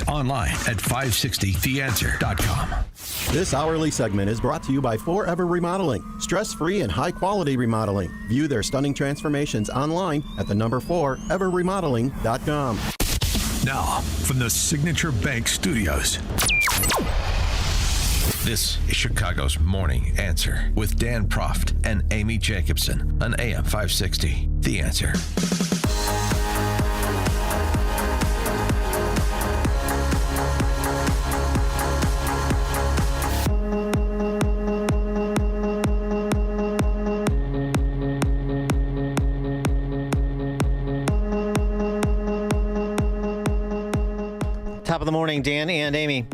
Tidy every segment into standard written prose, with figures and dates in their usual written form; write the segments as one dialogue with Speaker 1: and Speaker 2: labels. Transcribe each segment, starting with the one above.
Speaker 1: online at 560theanswer.com.
Speaker 2: This hourly segment is brought to you by Forever Remodeling. Stress-free and high-quality remodeling. View their stunning transformations online at the number 4everremodeling.com.
Speaker 1: Now, from the Signature Bank Studios, this is Chicago's Morning Answer with Dan Proft and Amy Jacobson on AM 560. The Answer.
Speaker 3: Top of the morning, Dan and Amy.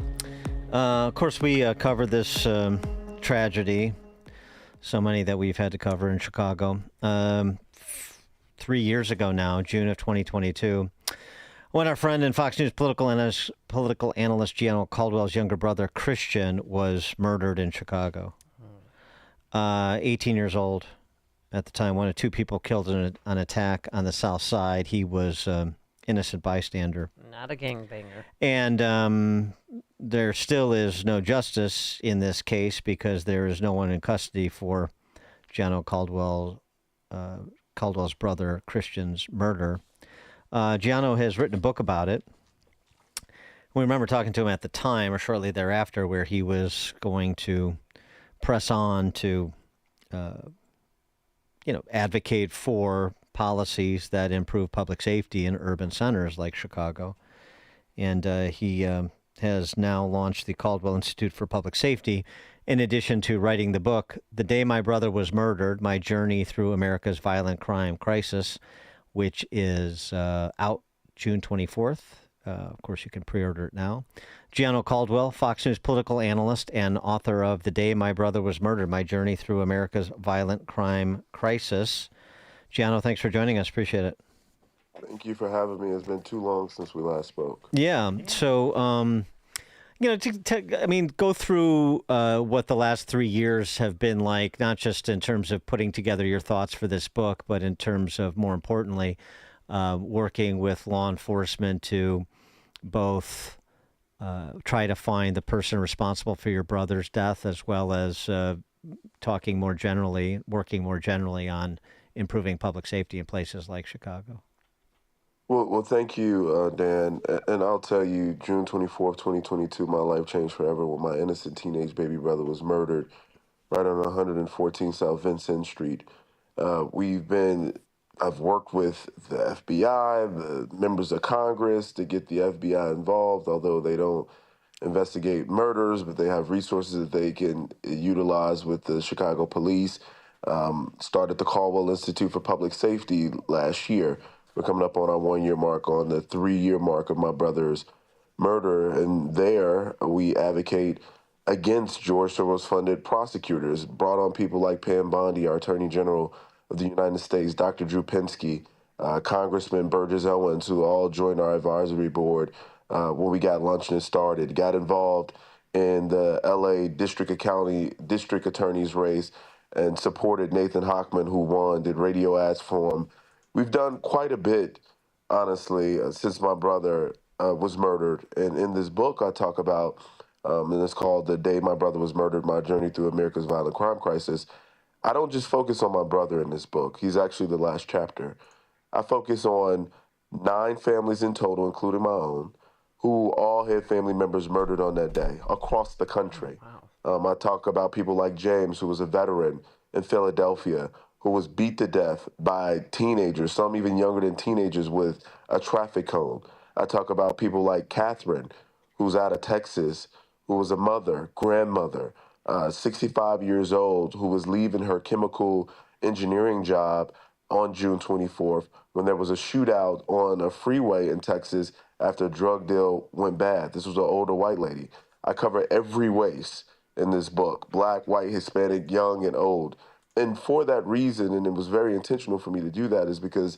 Speaker 3: Of course, we covered this tragedy, so many that we've had to cover in Chicago. 3 years ago now, June of 2022, when our friend and Fox News political analyst Gianno Caldwell's younger brother, Christian, was murdered in Chicago. 18 years old at the time, one of two people killed in an attack on the South Side. He was innocent bystander.
Speaker 4: Not a gangbanger.
Speaker 3: And there still is no justice in this case because there is no one in custody for Gianno Caldwell's brother Christian's murder. Gianno has written a book about it. We remember talking to him at the time or shortly thereafter where he was going to press on to advocate for policies that improve public safety in urban centers like Chicago. And he has now launched the Caldwell Institute for Public Safety, in addition to writing the book, The Day My Brother Was Murdered, My Journey Through America's Violent Crime Crisis, which is out June 24th. Of course, you can pre-order it now. Gianno Caldwell, Fox News political analyst and author of The Day My Brother Was Murdered, My Journey Through America's Violent Crime Crisis. Gianno, thanks for joining us. Appreciate it.
Speaker 5: Thank you for having me. It's been too long since we last spoke.
Speaker 3: Yeah. So, go through what the last 3 years have been like, not just in terms of putting together your thoughts for this book, but in terms of, more importantly, working with law enforcement to both try to find the person responsible for your brother's death, as well as working more generally on improving public safety in places like Chicago.
Speaker 5: Well, thank you, Dan. And I'll tell you, June 24th, 2022, my life changed forever when my innocent teenage baby brother was murdered right on 114 South Vincent Street. I've worked with the FBI, the members of Congress to get the FBI involved, although they don't investigate murders, but they have resources that they can utilize with the Chicago police. Started the Caldwell Institute for Public Safety last year. We're coming up on our 1 year mark, on the 3 year mark of my brother's murder. And there we advocate against George Soros-funded prosecutors, brought on people like Pam Bondi, our Attorney General of the United States, Dr. Drew Pinsky, Congressman Burgess Owens, who all joined our advisory board when we got luncheon started, got involved in the LA District Attorney's race, and supported Nathan Hochman, who won, did radio ads for him. We've done quite a bit, honestly, since my brother was murdered. And in this book, I talk about, and it's called The Day My Brother Was Murdered, My Journey Through America's Violent Crime Crisis. I don't just focus on my brother in this book. He's actually the last chapter. I focus on 9 families in total, including my own, who all had family members murdered on that day across the country. Wow. I talk about people like James, who was a veteran in Philadelphia, who was beat to death by teenagers, some even younger than teenagers, with a traffic cone. I talk about people like Catherine, who's out of Texas, who was a mother, grandmother, 65 years old, who was leaving her chemical engineering job on June 24th when there was a shootout on a freeway in Texas after a drug deal went bad. This was an older white lady. I cover every race in this book, black, white, Hispanic, young, and old. And for that reason, and it was very intentional for me to do that, is because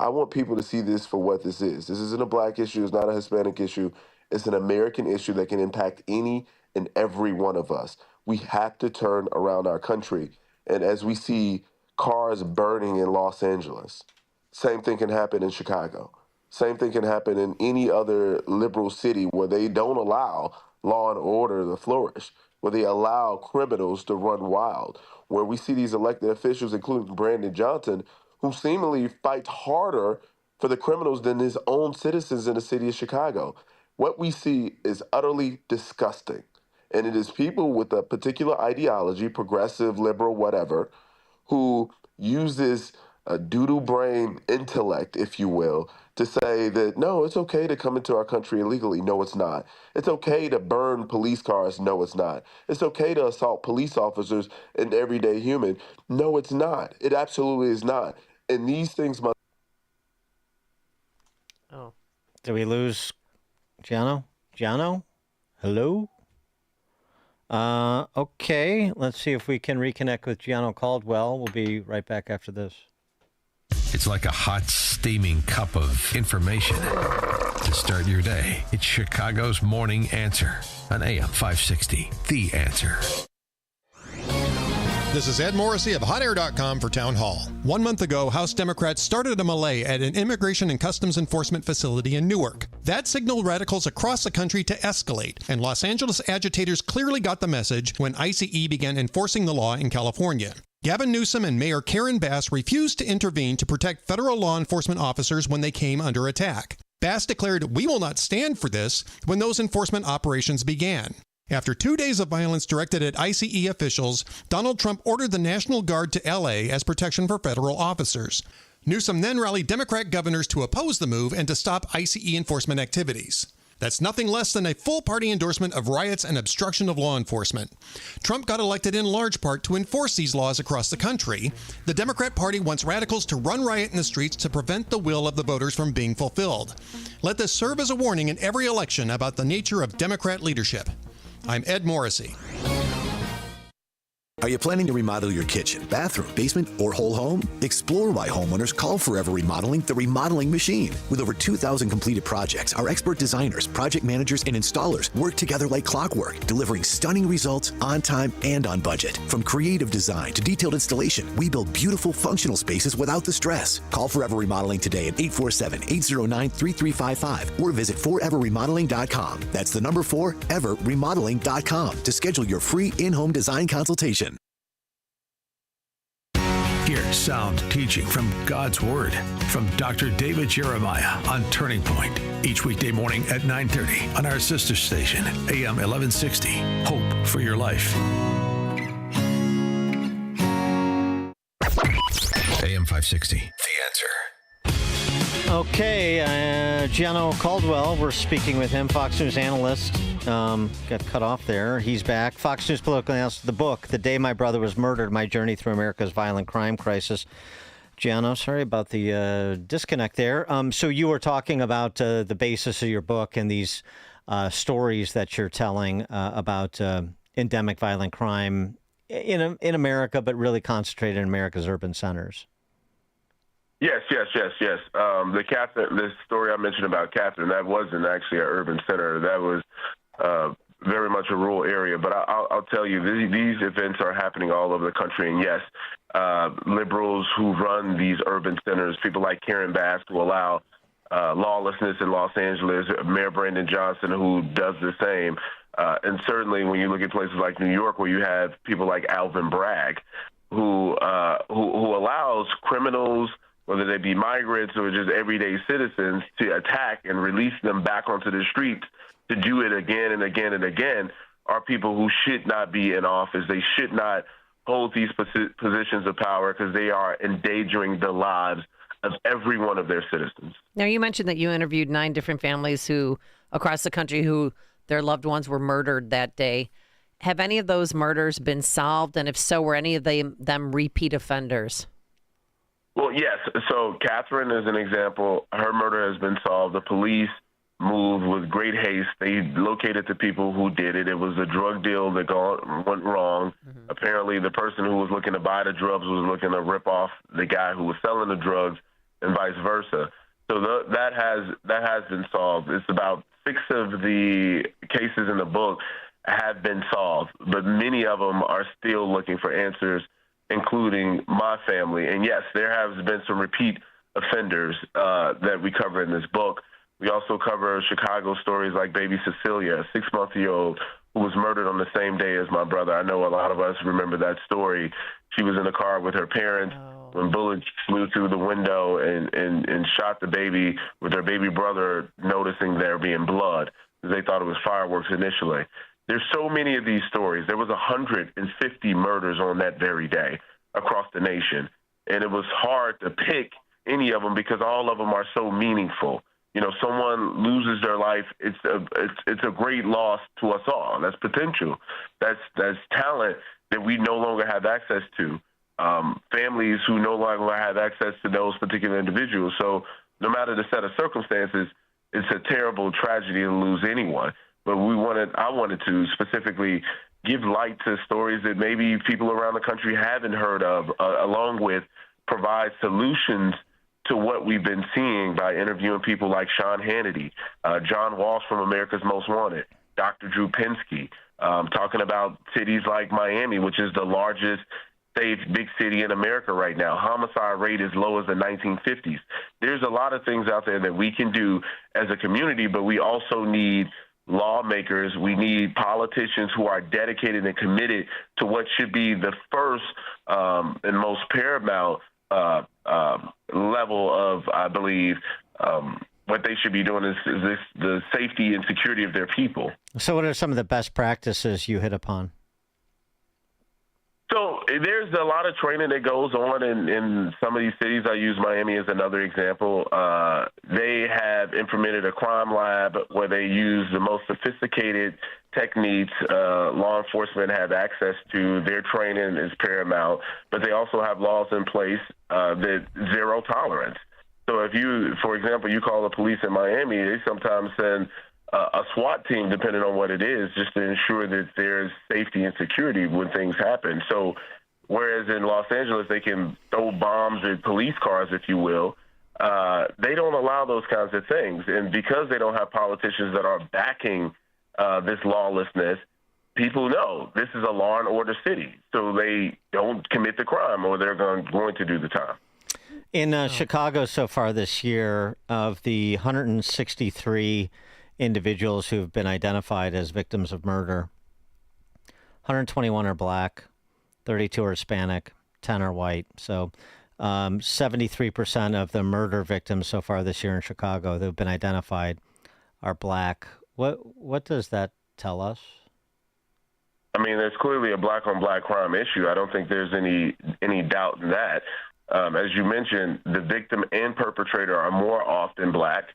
Speaker 5: I want people to see this for what this is. This isn't a black issue. It's not a Hispanic issue. It's an American issue that can impact any and every one of us. We have to turn around our country. And as we see cars burning in Los Angeles, same thing can happen in Chicago. Same thing can happen in any other liberal city where they don't allow law and order to flourish, where they allow criminals to run wild, where we see these elected officials, including Brandon Johnson, who seemingly fights harder for the criminals than his own citizens in the city of Chicago. What we see is utterly disgusting. And it is people with a particular ideology, progressive, liberal, whatever, who uses a doodle brain intellect, if you will, to say that, no, it's okay to come into our country illegally. No, it's not. It's okay to burn police cars. No, it's not. It's okay to assault police officers and everyday human. No, it's not. It absolutely is not. And these things must.
Speaker 3: Oh. Did we lose Gianno? Gianno? Hello? Okay, let's see if we can reconnect with Gianno Caldwell. We'll be right back after this.
Speaker 1: It's like a hot, steaming cup of information to start your day. It's Chicago's Morning Answer on AM 560. The Answer.
Speaker 4: This is Ed Morrissey of HotAir.com for Town Hall. 1 month ago, House Democrats started a melee at an Immigration and Customs Enforcement facility in Newark. That signaled radicals across the country to escalate, and Los Angeles agitators clearly got the message when ICE began enforcing the law in California. Gavin Newsom and Mayor Karen Bass refused to intervene to protect federal law enforcement officers when they came under attack. Bass declared, "We will not stand for this," when those enforcement operations began. After 2 days of violence directed at ICE officials, Donald Trump ordered the National Guard to LA as protection for federal officers. Newsom then rallied Democrat governors to oppose the move and to stop ICE enforcement activities. That's nothing less than a full party endorsement of riots and obstruction of law enforcement. Trump got elected in large part to enforce these laws across the country. The Democrat Party wants radicals to run riot in the streets to prevent the will of the voters from being fulfilled. Let this serve as a warning in every election about the nature of Democrat leadership. I'm Ed Morrissey.
Speaker 6: Are you planning to remodel your kitchen, bathroom, basement, or whole home? Explore why homeowners call Forever Remodeling the remodeling machine. With over 2,000 completed projects, our expert designers, project managers, and installers work together like clockwork, delivering stunning results on time and on budget. From creative design to detailed installation, we build beautiful, functional spaces without the stress. Call Forever Remodeling today at 847-809-3355 or visit foreverremodeling.com. That's the number 4, everremodeling.com to schedule your free in-home design consultation.
Speaker 1: Hear sound teaching from God's Word from Dr. David Jeremiah on Turning Point. Each weekday morning at 9:30 on our sister station, AM 1160. Hope for your life. AM 560. The Answer.
Speaker 3: Okay, Gianno Caldwell, we're speaking with him, Fox News analyst. Got cut off there. He's back. Fox News political analyst, the book, The Day My Brother Was Murdered, My Journey Through America's Violent Crime Crisis. Gianno, sorry about the disconnect there. So you were talking about the basis of your book and these stories that you're telling about endemic violent crime in America, but really concentrated in America's urban centers.
Speaker 5: Yes. The story I mentioned about Catherine, that wasn't actually an urban center. That was very much a rural area. But I'll tell you, these events are happening all over the country. And yes, liberals who run these urban centers, people like Karen Bass, who allow lawlessness in Los Angeles, Mayor Brandon Johnson, who does the same. And certainly when you look at places like New York, where you have people like Alvin Bragg, who allows criminals, whether they be migrants or just everyday citizens, to attack and release them back onto the streets to do it again and again and again, are people who should not be in office. They should not hold these positions of power because they are endangering the lives of every one of their citizens.
Speaker 7: Now, you mentioned that you interviewed 9 different families who across the country who their loved ones were murdered that day. Have any of those murders been solved? And if so, were any of them repeat offenders?
Speaker 5: Well, yes. So Catherine is an example. Her murder has been solved. The police moved with great haste. They located the people who did it. It was a drug deal that went wrong. Mm-hmm. Apparently, the person who was looking to buy the drugs was looking to rip off the guy who was selling the drugs, and vice versa. So that has been solved. It's about 6 of the cases in the book have been solved, but many of them are still looking for answers, including my family. And yes, there has been some repeat offenders that we cover in this book. We also cover Chicago stories like baby Cecilia, a 6-month-old who was murdered on the same day as my brother. I know a lot of us remember that story. She was in the car with her parents when bullets flew through the window and shot the baby with her baby brother noticing there being blood. They thought it was fireworks initially. There's so many of these stories. There was 150 murders on that very day across the nation. And it was hard to pick any of them because all of them are so meaningful. You know, someone loses their life. It's a great loss to us all. That's potential. That's talent that we no longer have access to. Families who no longer have access to those particular individuals. So no matter the set of circumstances, it's a terrible tragedy to lose anyone. But I wanted to specifically give light to stories that maybe people around the country haven't heard of, along with provide solutions to what we've been seeing by interviewing people like Sean Hannity, John Walsh from America's Most Wanted, Dr. Drew Pinsky, talking about cities like Miami, which is the largest safe big city in America right now. Homicide rate is low as the 1950s. There's a lot of things out there that we can do as a community, but we also need lawmakers. We need politicians who are dedicated and committed to what should be the first and most paramount level of, I believe, what they should be doing is the safety and security of their people.
Speaker 3: So what are some of the best practices you hit upon?
Speaker 5: So there's a lot of training that goes on in some of these cities. I use Miami as another example. They have implemented a crime lab where they use the most sophisticated techniques law enforcement have access to. Their training is paramount, but they also have laws in place that zero tolerance. So if you, for example, you call the police in Miami, they sometimes send a SWAT team, depending on what it is, just to ensure that there's safety and security when things happen. So whereas in Los Angeles, they can throw bombs at police cars, if you will, they don't allow those kinds of things. And because they don't have politicians that are backing this lawlessness, people know this is a law and order city. So they don't commit the crime or they're going to do the time.
Speaker 3: In Chicago so far this year, of the 163 individuals who've been identified as victims of murder, 121 are black, 32 are Hispanic, 10 are white. So 73% of the murder victims so far this year in Chicago that have been identified are black. What does that tell us?
Speaker 5: I mean, there's clearly a black-on-black crime issue. I don't think there's any doubt in that. As you mentioned, the victim and perpetrator are more often black,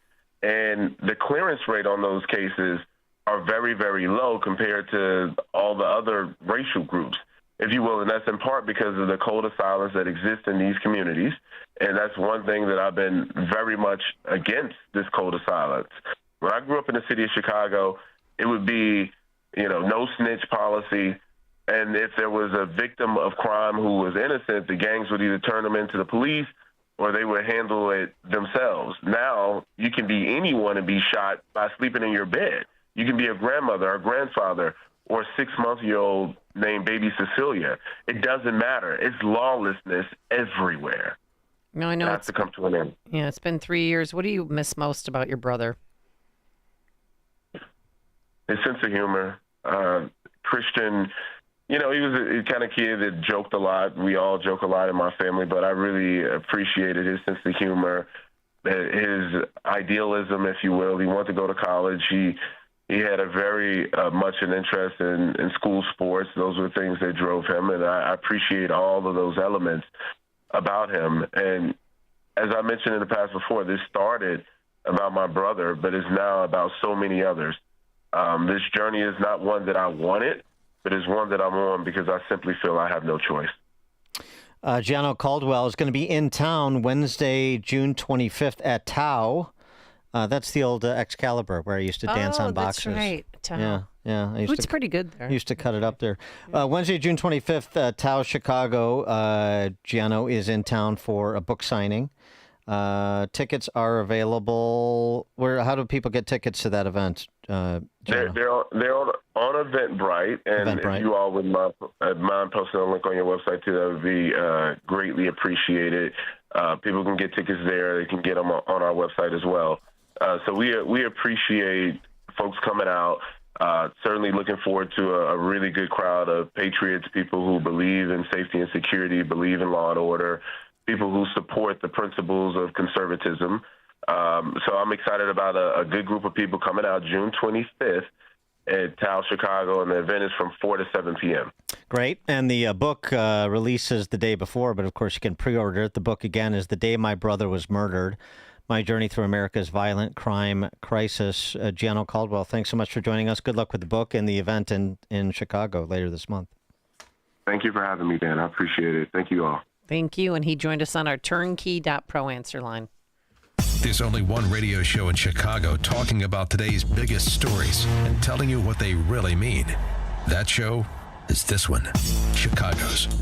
Speaker 5: and the clearance rate on those cases are very, very low compared to all the other racial groups, if you will. And that's in part because of the code of silence that exists in these communities. And that's one thing that I've been very much against, this code of silence. When I grew up in the city of Chicago, it would be, no snitch policy. And if there was a victim of crime who was innocent, the gangs would either turn them into the police or they would handle it themselves. Now you can be anyone and be shot by sleeping in your bed. You can be a grandmother, a grandfather, or a 6-month-old named baby Cecilia. It doesn't matter. It's lawlessness everywhere.
Speaker 7: No, I know.
Speaker 5: It has to come to an end.
Speaker 7: Yeah, it's been 3 years. What do you miss most about your brother?
Speaker 5: His sense of humor. Christian, he was a kind of kid that joked a lot. We all joke a lot in my family, but I really appreciated his sense of humor, his idealism, if you will. He wanted to go to college. He had a very much an interest in school sports. Those were things that drove him, and I appreciate all of those elements about him. And as I mentioned in the past before, this started about my brother, but it's now about so many others. This journey is not one that I wanted, but it's one that I'm on because I simply feel I have no choice.
Speaker 3: Gianno Caldwell is going to be in town Wednesday, June 25th at Tao. That's the old Excalibur where I used to dance on boxes.
Speaker 7: That's right. Tao.
Speaker 3: Yeah.
Speaker 7: It's pretty good there.
Speaker 3: I used to cut it up there. Wednesday, June 25th, Tao, Chicago. Gianno is in town for a book signing. Tickets are available. How do people get tickets to that event? Gianno?
Speaker 5: They're on Eventbrite, and
Speaker 3: Eventbrite.
Speaker 5: if you all would mind posting a link on your website too, that would be greatly appreciated. People can get tickets there; they can get them on our website as well. So we appreciate folks coming out. Certainly looking forward to a really good crowd of patriots, people who believe in safety and security, believe in law and order, people who support the principles of conservatism. So I'm excited about a good group of people coming out June 25th at Tao, Chicago, and the event is from 4 to 7 p.m.
Speaker 3: Great. And the book releases the day before, but of course you can pre-order it. The book, again, is The Day My Brother Was Murdered, My Journey Through America's Violent Crime Crisis. Gianno Caldwell, thanks so much for joining us. Good luck with the book and the event in Chicago later this month.
Speaker 5: Thank you for having me, Dan. I appreciate it. Thank you all.
Speaker 7: Thank you. And he joined us on our turnkey.pro answer line.
Speaker 1: There's only one radio show in Chicago talking about today's biggest stories and telling you what they really mean. That show is this one, Chicago's